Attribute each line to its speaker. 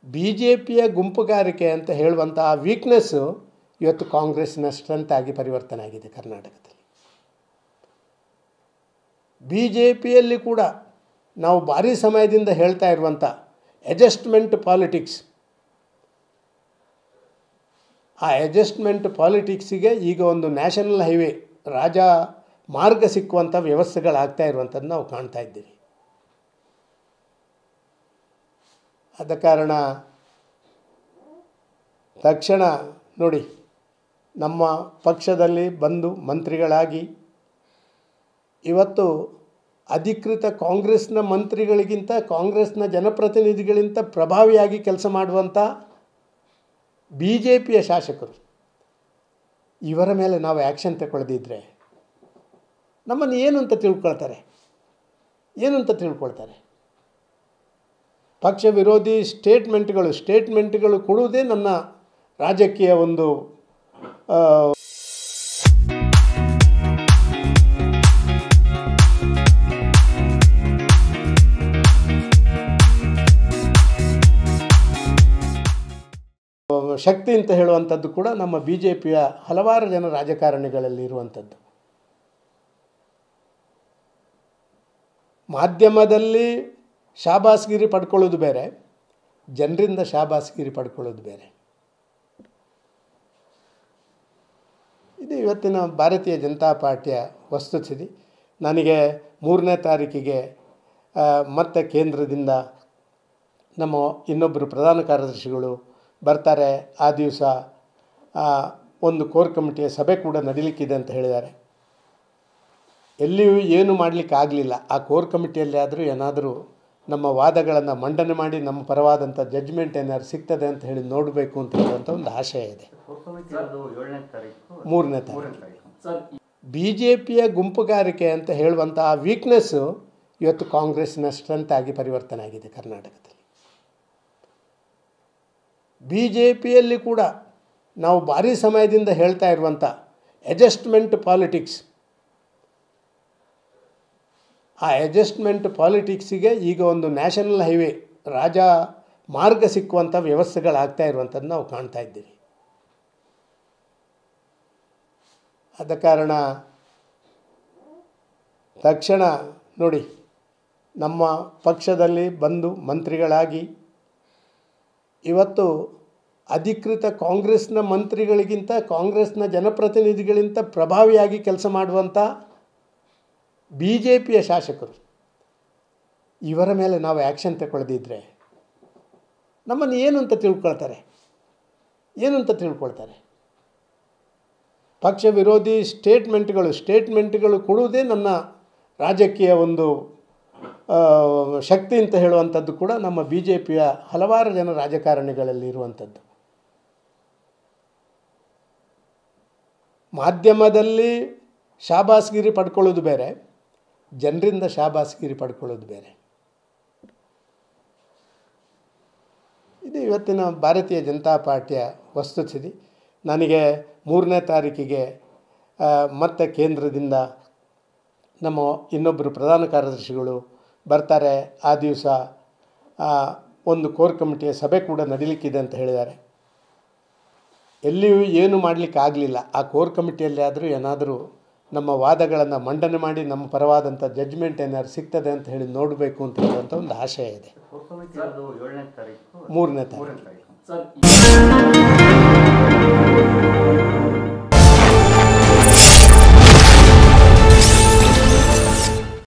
Speaker 1: B J ಪಿಯ ಗುಂಪುಗಾರಿಕೆ ಅಂತ ಹೇಳುವಂಥ ಆ ವೀಕ್ನೆಸ್ಸು ಇವತ್ತು ಕಾಂಗ್ರೆಸ್ಸಿನ ಸ್ಟ್ರೆಂತ್ ಆಗಿ ಪರಿವರ್ತನೆ ಆಗಿದೆ ಕರ್ನಾಟಕದಲ್ಲಿ. ಬಿ ಜೆ ಪಿಯಲ್ಲಿ ಕೂಡ ನಾವು ಭಾರಿ ಸಮಯದಿಂದ ಹೇಳ್ತಾ ಇರುವಂಥ ಅಡ್ಜಸ್ಟ್ಮೆಂಟ್ ಪಾಲಿಟಿಕ್ಸ್, ಆ ಅಡ್ಜಸ್ಟ್ಮೆಂಟ್ ಪಾಲಿಟಿಕ್ಸಿಗೆ ಈಗ ಒಂದು ನ್ಯಾಷನಲ್ ಹೈವೇ ರಾಜ ಮಾರ್ಗ ಸಿಕ್ಕುವಂಥ ವ್ಯವಸ್ಥೆಗಳಾಗ್ತಾ ಇರುವಂಥದ್ದು ನಾವು ಕಾಣ್ತಾ ಇದ್ದೀವಿ. ಆದ ಕಾರಣ ತಕ್ಷಣ ನೋಡಿ, ನಮ್ಮ ಪಕ್ಷದಲ್ಲಿ ಬಂದು ಮಂತ್ರಿಗಳಾಗಿ ಇವತ್ತು ಅಧಿಕೃತ ಕಾಂಗ್ರೆಸ್ನ ಮಂತ್ರಿಗಳಿಗಿಂತ ಕಾಂಗ್ರೆಸ್ನ ಜನಪ್ರತಿನಿಧಿಗಳಿಗಿಂತ ಪ್ರಭಾವಿಯಾಗಿ ಕೆಲಸ ಮಾಡುವಂಥ ಬಿ ಜೆ ಪಿಯ ಶಾಸಕರು, ಇವರ ಮೇಲೆ ನಾವು ಆ್ಯಕ್ಷನ್ ತಗೊಳ್ಳದಿದ್ದರೆ ನಮ್ಮನ್ನು ಏನು ಅಂತ ತಿಳ್ಕೊಳ್ತಾರೆ. ಪಕ್ಷ ವಿರೋಧಿ ಸ್ಟೇಟ್ಮೆಂಟ್ಗಳು ಕೊಡುವುದೇ ನನ್ನ ರಾಜಕೀಯ ಒಂದು ಶಕ್ತಿ ಅಂತ ಹೇಳುವಂಥದ್ದು ಕೂಡ ನಮ್ಮ ಬಿ ಜೆ ಪಿಯ ಹಲವಾರು ಜನ ರಾಜಕಾರಣಿಗಳಲ್ಲಿ ಇರುವಂಥದ್ದು. ಮಾಧ್ಯಮದಲ್ಲಿ ಶಾಬಾಸ್ಗಿರಿ ಪಡ್ಕೊಳ್ಳೋದು ಬೇರೆ, ಜನರಿಂದ ಶಾಬಾಸ್ಗಿರಿ ಪಡ್ಕೊಳ್ಳೋದು ಬೇರೆ. ಇದು ಇವತ್ತಿನ ಭಾರತೀಯ ಜನತಾ ಪಾರ್ಟಿಯ ವಸ್ತುಸ್ಥಿತಿ. ನನಗೆ 3ನೇ ತಾರೀಕಿಗೆ ಮತ್ತೆ ಕೇಂದ್ರದಿಂದ ನಮ್ಮ ಇನ್ನೊಬ್ಬರು ಪ್ರಧಾನ ಕಾರ್ಯದರ್ಶಿಗಳು ಬರ್ತಾರೆ. ಆ ದಿವಸ ಒಂದು ಕೋರ್ ಕಮಿಟಿಯ ಸಭೆ ಕೂಡ ನಡೀಲಿಕ್ಕಿದೆ ಅಂತ ಹೇಳಿದ್ದಾರೆ. ಎಲ್ಲಿಯೂ ಏನು ಮಾಡಲಿಕ್ಕೆ ಆಗಲಿಲ್ಲ. ಆ ಕೋರ್ ಕಮಿಟಿಯಲ್ಲಿ ಆದರೂ ಏನಾದರೂ ನಮ್ಮ ವಾದಗಳನ್ನು ಮಂಡನೆ ಮಾಡಿ ನಮ್ಮ ಪರವಾದಂಥ ಜಡ್ಜ್ಮೆಂಟ್ ಏನಾದ್ರು ಸಿಗ್ತದೆ ಅಂತ ಹೇಳಿ ನೋಡಬೇಕು ಅಂತ ಹೇಳುವಂಥ ಒಂದು ಆಶಯ ಇದೆ. 3ನೇ ತಾರೀಕು ಬಿ ಜೆ ಪಿಯ ಗುಂಪುಗಾರಿಕೆ ಅಂತ ಹೇಳುವಂಥ ಆ ವೀಕ್ನೆಸ್ಸು ಇವತ್ತು ಕಾಂಗ್ರೆಸ್ಸಿನ ಸ್ಟ್ರೆಂತ್ ಆಗಿ ಪರಿವರ್ತನೆ ಆಗಿದೆ ಕರ್ನಾಟಕದಲ್ಲಿ. ಬಿ ಜೆ ಪಿಯಲ್ಲಿ ಕೂಡ ನಾವು ಭಾರಿ ಸಮಯದಿಂದ ಹೇಳ್ತಾ ಇರುವಂಥ ಅಡ್ಜಸ್ಟ್ಮೆಂಟ್ ಪಾಲಿಟಿಕ್ಸ್, ಆ ಅಡ್ಜಸ್ಟ್ಮೆಂಟ್ ಪಾಲಿಟಿಕ್ಸಿಗೆ ಈಗ ಒಂದು ನ್ಯಾಷನಲ್ ಹೈವೇ ರಾಜ ಮಾರ್ಗ ಸಿಕ್ಕುವಂಥ ವ್ಯವಸ್ಥೆಗಳಾಗ್ತಾ ಇರುವಂಥದ್ದು ನಾವು ಕಾಣ್ತಾ ಇದ್ದೀವಿ. ಆದ ಕಾರಣ ತಕ್ಷಣ ನೋಡಿ, ನಮ್ಮ ಪಕ್ಷದಲ್ಲಿ ಬಂದು ಮಂತ್ರಿಗಳಾಗಿ ಇವತ್ತು ಅಧಿಕೃತ ಕಾಂಗ್ರೆಸ್ನ ಮಂತ್ರಿಗಳಿಗಿಂತ ಕಾಂಗ್ರೆಸ್ನ ಜನಪ್ರತಿನಿಧಿಗಳಿಗಿಂತ ಪ್ರಭಾವಿಯಾಗಿ ಕೆಲಸ ಮಾಡುವಂಥ ಬಿ ಜೆ ಪಿಯ ಶಾಸಕರು, ಇವರ ಮೇಲೆ ನಾವು ಆ್ಯಕ್ಷನ್ ತಗೊಳ್ಳದಿದ್ದರೆ ನಮ್ಮನ್ನು ಏನು ಅಂತ ತಿಳ್ಕೊಳ್ತಾರೆ. ಪಕ್ಷ ವಿರೋಧಿ ಸ್ಟೇಟ್ಮೆಂಟ್ಗಳು ಕೊಡುವುದೇ ನನ್ನ ರಾಜಕೀಯ ಒಂದು ಶಕ್ತಿ ಅಂತ ಹೇಳುವಂಥದ್ದು ಕೂಡ ನಮ್ಮ ಬಿ ಜೆ ಪಿಯ ಹಲವಾರು ಜನ ರಾಜಕಾರಣಿಗಳಲ್ಲಿ ಇರುವಂಥದ್ದು. ಮಾಧ್ಯಮದಲ್ಲಿ ಶಾಬಾಸ್ಗಿರಿ ಪಡ್ಕೊಳ್ಳೋದು ಬೇರೆ, ಜನರಿಂದ ಶಾಬಾಸ್ಗಿರಿ ಪಡ್ಕೊಳ್ಳೋದು ಬೇರೆ. ಇದು ಇವತ್ತಿನ ಭಾರತೀಯ ಜನತಾ ಪಾರ್ಟಿಯ ವಸ್ತುಸ್ಥಿತಿ. ನನಗೆ 3ನೇ ತಾರೀಕಿಗೆ ಮತ್ತೆ ಕೇಂದ್ರದಿಂದ ನಮ್ಮ ಇನ್ನೊಬ್ಬರು ಪ್ರಧಾನ ಕಾರ್ಯದರ್ಶಿಗಳು ಬರ್ತಾರೆ. ಆ ದಿವಸ ಒಂದು ಕೋರ್ ಕಮಿಟಿಯ ಸಭೆ ಕೂಡ ನಡೀಲಿಕ್ಕಿದೆ ಅಂತ ಹೇಳಿದ್ದಾರೆ. ಎಲ್ಲಿಯೂ ಏನು ಮಾಡಲಿಕ್ಕೆ ಆಗಲಿಲ್ಲ. ಆ ಕೋರ್ ಕಮಿಟಿಯಲ್ಲಿ ಆದರೂ ಏನಾದರೂ ನಮ್ಮ ವಾದಗಳನ್ನು ಮಂಡನೆ ಮಾಡಿ ನಮ್ಮ ಪರವಾದಂಥ ಜಡ್ಜ್ಮೆಂಟ್ ಏನಾದ್ರು ಸಿಗ್ತದೆ ಅಂತ ಹೇಳಿ ನೋಡಬೇಕು ಅಂತ ಹೇಳುವಂಥ ಒಂದು ಆಶಯ ಇದೆ. 3ನೇ ತಾರೀಕು